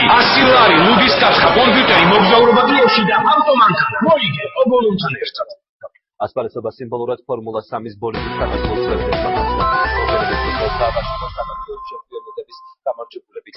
100 ლარი, ლუდის კაშხა, კომპიუტერი, მოგზაურობა გიოში და ავტომანქანა. მოიგე ობოლონთან ერთად. ასპარეზობა სიმბოლურად ფორმულა 3-ის ბოლივიის საქართველოს პრეზიდენტმა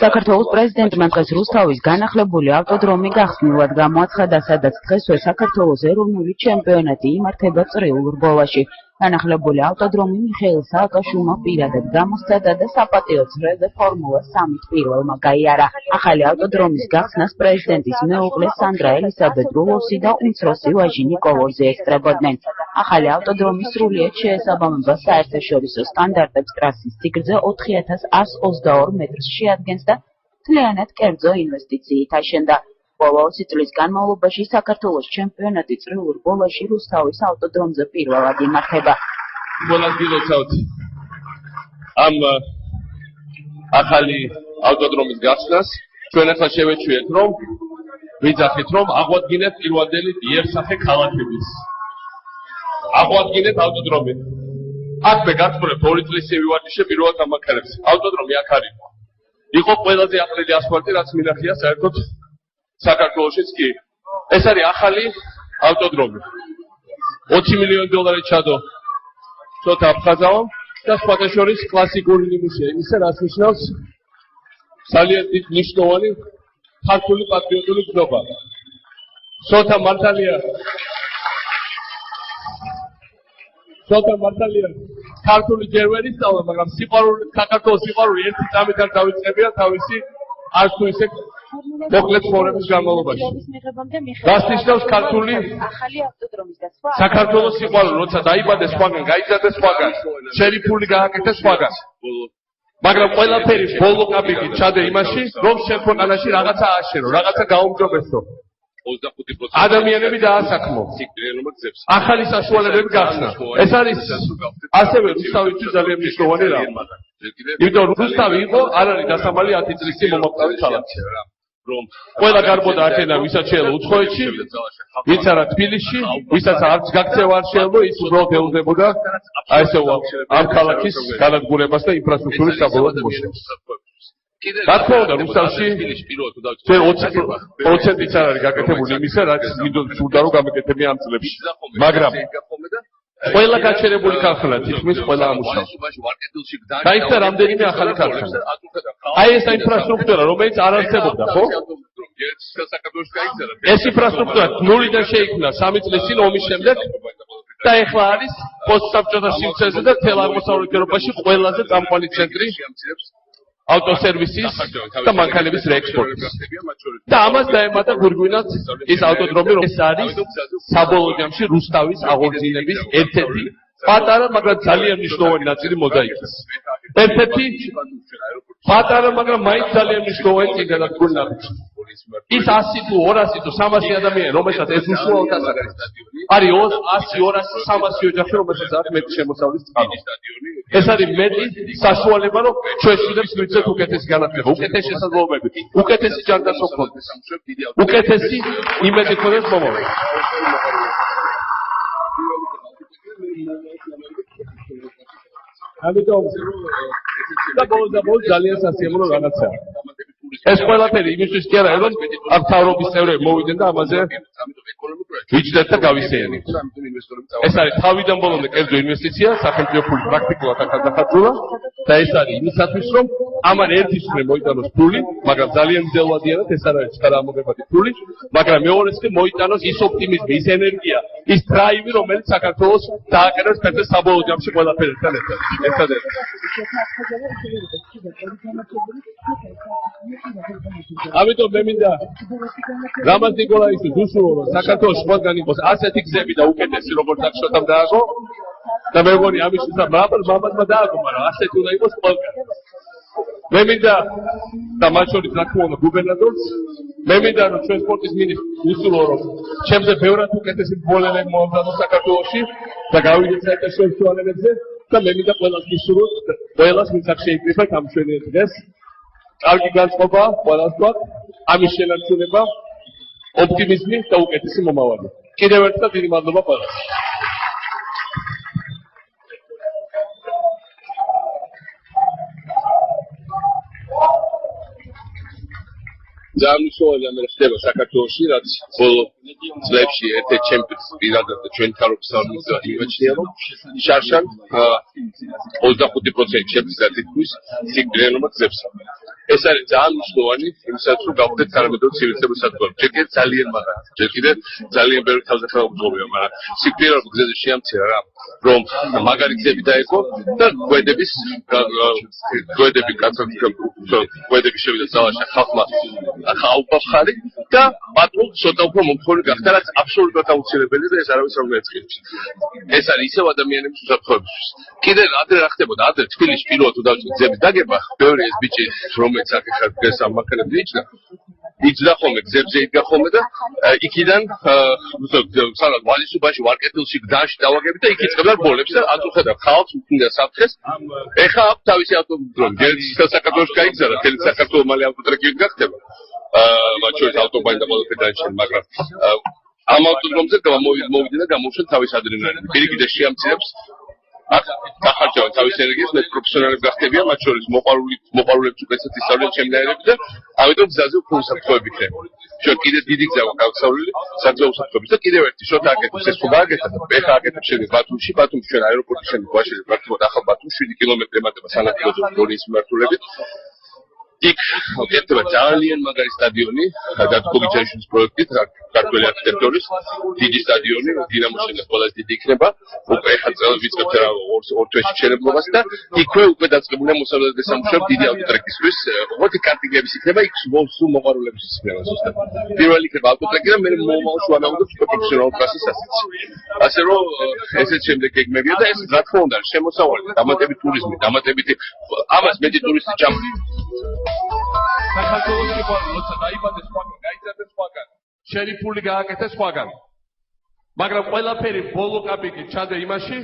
საქართველოს პრეზიდენტმა დღეს რუსთავის განახლებული ავტოდრომი გახსნილად გამოაცხადა, სადაც დღესვე საქართველოს ეროვნული ჩემპიონატი იმართება წრიულ რბოლაში. განახლებული ავტოდრომი მიხეილ სააკაშვილმა პირადად გამოსცადა და საპატიო წრეზე ფორმულა 3-ით პირველმა გაიარა. ახალი ავტოდრომის გახსნას პრეზიდენტის მეუღლე სანდრა ელისაბედ რულოვსი და უმცროსი ვაჟი ნიკოლოზი ესწრებოდნენ. ახალი ავტოდრომი სრულიად შეესაბამება საერთაშორისო სტანდარტებს, ტრასის სიგრძე 4122 მეტრს შეადგენს და მთლიანად კერძო ინვესტიციით აშენდა. ბოლო 20 წლის განმავლობაში საქართველოს ჩემპიონატი წრიულ რბოლაში რუსთავის ავტოდრომზე პირველად იმართება. Buenas გილოცავთ ამ ახალი ავტოდრომის გახსნას. ჩვენ ახლა შევეჩვიეთ, რომ ვიძახით, რომ აღვადგინეთ პირველდელი იერსახე ქალაქების. აღვადგინეთ ავტოდრომი. აქ მე გაცხრობ 2 წლის ვივარჯიშე პირველად ამაკერებს. ავტოდრომი აქ არის. იყო ყველაზე ახლელი ასფალტი, რაც მინახია საერთოდ საქართველოშიც კი. ეს არის ახალი ავტოდრომი. 20 მილიონი დოლარი ჩადო ცოტა აფხაზავამ და სხვათა შორის კლასიკური ნიმუშია იმისა, რაც ნიშნავს ძალიან დიდ მნიშვნელოვანი ქართული პატრიოტული გზნობა. ცოტა მართალია ქართული ჯერ ვერ ისწავლა, მაგრამ სიყვარული საქართველოს სიყვარული ერთი წამით არ დავიწყებია თავისი არც თუ ისე მოკლე ცხოვრების განმავლობაში. რას ნიშნავს ქართული საქართველოს სიყვარული, როცა დაიბადე სხვაგან, გაიზარდე სხვაგან, შენი ფული გააკეთე სხვაგან. მაგრამ ყველაფერი ბოლო კაპიკით ჩადე იმაში, რომ შენ ქვეყანაში რაღაცა ააშენო, რაღაცა გაუმჯობესო. ადამიანები დაასაქმო. ახალი საშუალებები გახსნა. ეს არის ასევე რუსთავისთვის ძალიან მნიშვნელოვანი რამ. იმიტომ რომ რუსთავი იყო არ არის დასამალი 10 წლის წინ მომაკვდავი ქალაქი. ყველა გარბოდა ათენა, ვისაც შეელო უცხოეთში, ვინც არა თბილისში, ვისაც არც გაქცევა არ შეელო, ის უბრალოდ ელოდებოდა აი ესე ამ ქალაქის განადგურებას და ინფრასტრუქტურის საბოლოოდ მოშენებას. რა თქმა უნდა, რუსთავში 20%-იც არ არის გაკეთებული იმისა, რაც სურდა რომ გამეკეთებია ამ წლებში. მაგრამ ყველა გაჩერებული ქარხანა, თითქმის ყველა ამუშავებს. დაიწყო რამდენიმე ახალი ქარხანა. აი ეს ინფრასტრუქტურა, რომელიც არ არსებობდა, ხო? ეს ინფრასტრუქტურა ნულიდან შეიქმნა 3 წლის წინ ომის შემდეგ და ეხლა არის პოსტსაბჭოთა სივრცეზე და თელ აღმოსავლეთ ევროპაში ყველაზე წამყვანი ცენტრი ავტოსერვისის და მანქანების რეექსპორტის. და ამას დაემატა გვირგვინად ის ავტოდრომი, რომ ეს არის საბოლოო ჯამში რუსთავის აღორძინების ერთ-ერთი პატარა, მაგრამ ძალიან მნიშვნელოვანი ნაწილი მოზაიკის. ერთ-ერთი პატარა, მაგრამ მაინც ძალიან მნიშვნელოვანი წინგანადგურნა. ის 100 თუ 200 თუ 300 ადამიანი, რომელსაც ეს უშუალოდ ასაკავს. არის 100, 200, 300 ოჯახი, რომელსაც აქვს მეტი შემოსავლის წყარო. ეს არის მეტი საშუალება, რომ ჩვენ შედებს მივცეთ უკეთესი განათლება, უკეთესი შესაძლებლობები, უკეთესი ჯანდაცვა გქონდეს, უკეთესი იმედი გქონდეს მომავალ. ამიტომ და ბოლოს ძალიან სასიამოვნო რაღაცაა. ეს ყველაფერი იმისთვის კი არა, რომ ამ თავრობის წევრები მოვიდნენ და ამაზე ვიჯდეთ და გავისეირნით. ეს არის თავიდან ბოლომდე კერძო ინვესტიცია, სახელმწიფო ფული პრაქტიკულად აქ დახარჯულა და ეს არის იმისათვის, რომ ამან ერთის მხრივ მოიტანოს ფული, მაგრამ ძალიან მძელვადიანად ეს არ არის ჩქარამოგებადი ფული, მაგრამ მეორეს მხრივ მოიტანოს ის ოპტიმიზმი, ის ენერგია, ის დრაივი, რომელიც საქართველოს დააკერებს ფერზე საბოლოო ჯამში ყველაფერი ერთადერთად. ამიტომ მე მინდა რამაზ ნიკოლაიშვილს უსურვო, რომ საქართველოს სხვაგან იყოს ასეთი გზები და უკეთესი, როგორც აქ შოთამ დააგო და მე მგონი ამის შესაძლებლად მამადმა დააგო, მაგრამ ასეთი უნდა იყოს ყველგან. მე მინდა და მათ შორის რა თქმა უნდა გუბერნატორს, მე მინდა რომ ჩვენ სპორტის მინისტრს უსურვო, რომ ჩემზე ბევრად უკეთესი ფუტბოლელები მოამზადოს საქართველოში და გავიდეთ საერთაშორისო თვალებებზე და მე მინდა ყველას ვისურვოთ, ყველას ვინც აქ შეიკრიბეთ ამ ჩვენი დღეს. კარგი განწყობა ყველას გვაქვს, ამის შენარჩუნება, ოპტიმიზმი და უკეთესი მომავალი. კიდევ ერთხელ დიდი მადლობა ყველას. ძალიან მნიშვნელოვანი რამე ხდება საქართველოში, რაც ბოლო წლებში ერთ-ერთ ჩემპიონს პირადად და ჩვენ თავრობის სამიზნეოდ იმაჩნია, რომ შარშან 25% შეფს თითქმის სიკვდილიანობა გზებს. ეს არის ძალიან მნიშვნელოვანი იმისათვის, რომ გავხდეთ თანამედროვე ცივილიზებული საზოგადოება. ჯერ კიდევ ძალიან მაგარი, ჯერ კიდევ ძალიან ბევრი თავზეხსოვნება, მაგრამ სიკვდილიანობა გზაზე შეამცირა რა, რომ მაგარი გზები დაეყო და გვედების შევიდა ძალაში ხალხმა ხალხა ხარი და პატრულ ცოტა უფრო მომხმარი გახდა, რაც აბსოლუტურად აუცილებელია და ეს არავის არ მეწყობს. ეს არის ისევ ადამიანების უსაფრთხოებისთვის. კიდე ადრე რა ხდებოდა, ადრე თბილისში პირველად თუ დავიწყე გზების დაგება, ბევრი ეს ბიჭი რომელიც აქ ხარ დღეს ამ მანქანებზე იჯდა ხოლმე გზებზე იდგა ხოლმე და იქიდან სანამ ვალისუბანში ვარკეთილში გზაში დავაგები და იქ იწყებდა ბოლებს და აწუხებდა ხალხს უკიდა საფრთხეს. ეხა აქვს თავისი ავტოდრომი. ჯერ საქართველოს გაიგზავნა, თელი საქართველოს მალე ავტოტრეკი გახდება. მათ შორის ავტობანი და ყველაფერი დაიჭირა, მაგრამ ამ ავტოდრომზე მოვიდა და გამოუშვა თავის ადრენალინი. პირიქით შეამცირებს აქ გახარჯავენ თავის ენერგიას, მე პროფესიონალები გახდებიან, მათ შორის მოყვარულებს უკეთესად ისწავლენ ჩემნაირები და ამიტომ გზაზე უფრო უსაფრთხოები ხდება. შენ კიდე დიდი გზა გაგვსავლელი საგზაო უსაფრთხოების და კიდევ ერთი შოთა აკეთებს ეს ხო გააკეთა და ეხა აკეთებს შემდეგ ბათუმში ჩვენ აეროპორტის შემდეგ ვაშელი პრაქტიკულად ახალ ბათუმში 7 კილომეტრი ემატება სანაპიროზე გორის მიმართულებით. იქ გეთება ძალიან მაგარი სტადიონი, დათქობიჩაშვილის პროექტით, ქართველი არქიტექტორის დიდი სტადიონი, დინამოს შემდეგ ყველაზე დიდი იქნება. უკვე ეხლა წელს ვიწყებთ რა 2 თვეში მშენებლობას და იქვე უკვე დაწყებულია მოსახლეობის სამუშაოები დიდი ავტოტრეკისთვის. მოდი კარტინგების იქნება, იქ სულ მოყვარულების იქნება ზუსტად. პირველი იქნება ავტოტრეკი და მე მომავალში ვანაუდებ პროფესიონალურ ტრასის ასეთს. ასე რომ ესეც შემდეგ გეგმებია და ეს რა თქმა უნდა შემოსავალი, დამატებით ტურიზმი, დამატებით ამას მეტი ტურისტი ჩამოდის. საქართველოს როცა დაიბადეს სხვაგან, გაიზარდეს სხვაგან, შერიფული გააკეთეს სხვაგან. მაგრამ ყველაფერი ბოლო კაპიკით ჩადე იმაში,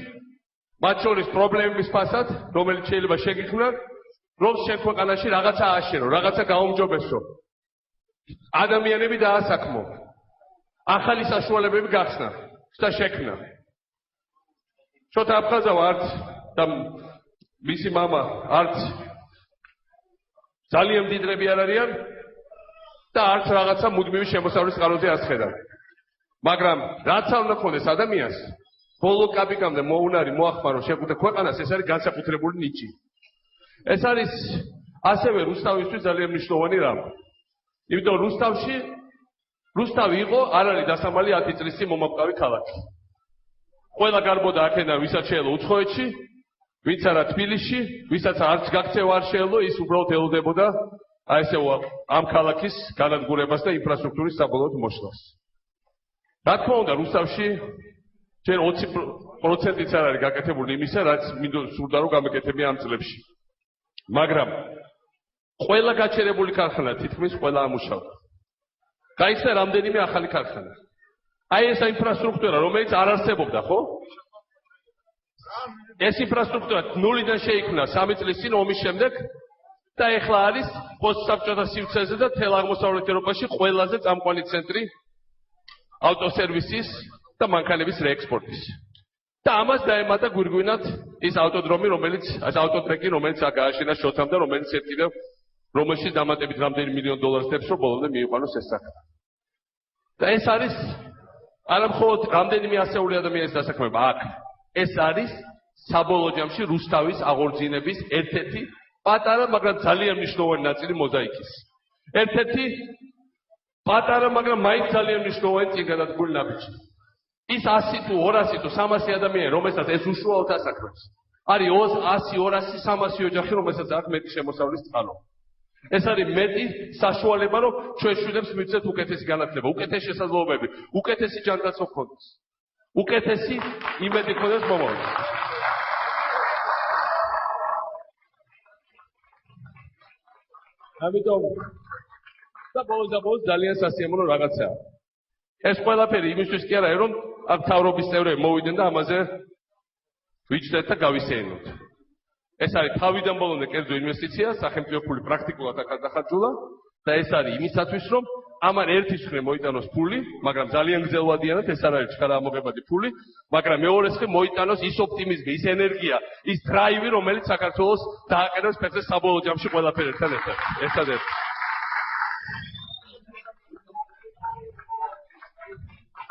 მათ შორის პრობლემების ფასად, რომელიც შეიძლება შეგიქმნან, რომ შენ ქვეყანაში რაღაცა ააშენო, რაღაცა გაუმჯობესო. ადამიანები დაასაქმო. ახალი საშუალებები გახსნა და შექმნა. შოთა აფხაზავა არც და მისი მამა არც ძალიან მდიდრები არ არიან და არც რაღაცა მუდმივი შემოსავლის წყაროზე ასხედან. მაგრამ რაც არ უნდა ქონდეს ადამიანს, ბოლო კაპიკამდე მოუნარი მოახმარო შეკვეთა ქვეყანას, ეს არის განსაკუთრებული ნიჭი. ეს არის ასევე რუსთავისთვის ძალიან მნიშვნელოვანი რამ. იმიტომ რუსთავი იყო არ არის დასამალი 10 წლის წინ მომაკვდავი ქალაქი. ყველა გარბოდა აქედან ვისაც შეელო უცხოეთში, ვინც არა თბილისში, ვისაც არც გაქცევა არ შეელო, ის უბრალოდ ელოდებოდა აი ესე ამ ქალაქის განადგურებას და ინფრასტრუქტურის საბოლოოდ მოშლას. რა თქმა უნდა, რუსთავში ჯერ 20%-იც არ არის გაკეთებული იმისა, რაც სურდა რომ გამეკეთებია ამ წლებში. მაგრამ ყველა გაჩერებული ქარხანა თითქმის ყველა ამუშავდა. გაიხსნა რამდენიმე ახალი ქარხანა. აი ეს ინფრასტრუქტურა, რომელიც არ არსებობდა, ხო? ეს ინფრასტრუქტურა ნულიდან შეიქმნა 3 წლის წინ ომის შემდეგ და ეხლა არის პოსტსაბჭოთა სივრცეზე და თელ აღმოსავლეთ ევროპაში ყველაზე წამყვანი ცენტრი ავტოსერვისის და მანქანების რეექსპორტის. და ამას დაემატა გვირგვინად ის ავტოდრომი, რომელიც აქ გააშენა შოთამ და რომელიც ერთიდევ რომელშიც დამატებით რამდენი $1 მილიონს დებს, რომ ბოლომდე მიიყვანოს ეს საქმე. და ეს არის არა მხოლოდ რამდენიმე ასეული ადამიანის დასაქმება აქ. ეს არის საბოლოო ჯამში რუსთავის აღორძინების ერთ-ერთი პატარა, მაგრამ ძალიან მნიშვნელოვანი ნაწილი მოზაიკის. ერთ-ერთი პატარა, მაგრამ მაინც ძალიან მნიშვნელოვანი წინ გადადგმული ნაბიჯი. ის 100 თუ 200 თუ 300 ადამიანი, რომელსაც ეს უშუალოდ ასაქმებს, არის 100, 200, 300 ოჯახი, რომელსაც აქვს მეტი შემოსავლის წყარო. ეს არის მეტი საშუალება, რომ ჩვენ შვიდებს მივცეთ უკეთესი განათლება, უკეთესი შესაძლებლობები, უკეთესი ჯანდაცვა გქონდეს. უკეთესი იმედი გქონდეს მომავალში. ამიტომ და ბოლოს ძალიან სასიამოვნო რაღაცაა. ეს ყველაფერი იმისთვის კი არა, რომ აქ თავრობის წევრები მოვიდნენ და ამაზე ვიჯდეთ და გავისეინოთ. ეს არის თავიდან ბოლომდე კერძო ინვესტიცია, სახელმწიფო ფული პრაქტიკულად აქ დახარჯულა და ეს არის იმისათვის, რომ ამან ერთის მხრივ მოიტანოს ფული, მაგრამ ძალიან გრძელვადიანად ეს არ არის ჩქარა ამოღებადი ფული, მაგრამ მეორეს მხრივ მოიტანოს ის ოპტიმიზმი, ის ენერგია, ის დრაივი, რომელიც საქართველოს დააყენებს ფეხზე საბოლოო ჯამში ყველაფერი ერთად. ერთადერთი.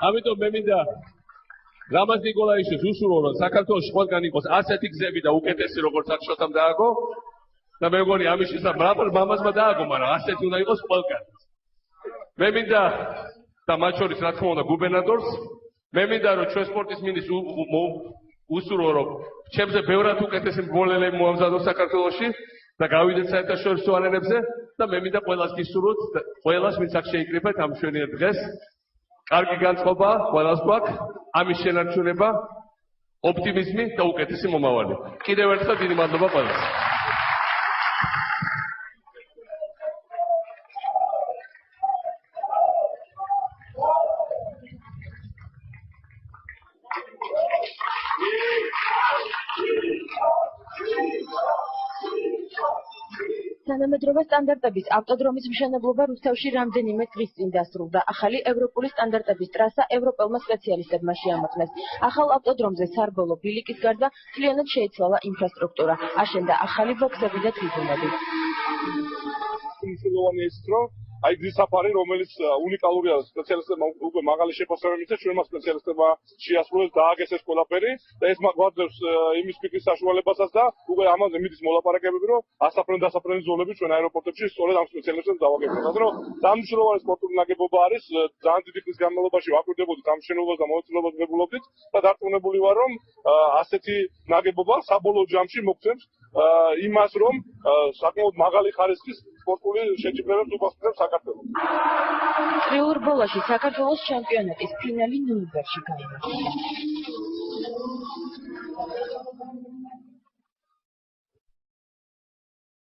ამიტომ მე მინდა რამაზ ნიკოლაიშვილს უშურო რომ საქართველოს ყველგან იყოს ასეთი გზები და უკეთესი როგორც აქ შოთამ დააგო და მე მგონი ამის შესაძლებლად მამაზმა დააგო, მაგრამ ასეთი უნდა იყოს ყველგან. მე მინდა და მათ შორის რა თქმა უნდა გუბერნატორს მე მინდა რომ ჩვენ სპორტის მინისტრს უსურო რომ ჩემზე ბევრად უკეთესი მგონელები მოამზადოს საქართველოში და გავიდეთ საერთაშორისო არენებზე და მე მინდა ყველას გისურვოთ და ყველას ვინც აქ შეიკრიბეთ ამ მშვენიერ დღეს კარგი განწყობა ყველას გვაქვს ამის შენარჩუნება ოპტიმიზმი და უკეთესი მომავალი. კიდევ ერთხელ დიდი მადლობა ყველას. თანამედროვე სტანდარტების ავტოდრომის მშენებლობა რუსთავში რამდენიმე დღის წინ დასრულდა. ახალი ევროპული სტანდარტების ტრასა ევროპელმა სპეციალისტებმა შეამოწმეს. ახალ ავტოდრომზე სარბოლო ბილიკის გარდა მთლიანად შეიცვალა ინფრასტრუქტურა. აშენდა ახალი ბოქსები და ტრიბუნები. აი გზის საფარი, რომელიც უნიკალურია სპეციალისტებმა უკვე მაღალი შეფასება მისცეს, ჩვენმა სპეციალისტებმა შეასრულეს დააგეს ეს ყველაფერი და ეს გვაძლევს იმის ფიქრის საშუალებასაც და უკვე ამაზე მიდის მოლაპარაკებები, რომ ასაფრენ-დასაფრენი ზოლები ჩვენ აეროპორტებში სწორედ ამ სპეციალისტებს დავაგებინათ, რომ დამნიშნულოვანი სპორტული ნაგებობა არის, ძალიან დიდი ხნის განმავლობაში ვაკვირდებოდით ამ მშენებლობას და მონაწილეობას ვებულობდით და დარწმუნებული ვარ, რომ ასეთი ნაგებობა საბოლოო ჯამში მოგცემს იმას, რომ საკმაოდ მაღალი ხარისხის სპორტული შეჯიბრებებს უპასუხებს საქართველოს. წრიურ ბოლოში საქართველოს ჩემპიონატის ფინალი ნოემბერში გაიმართა.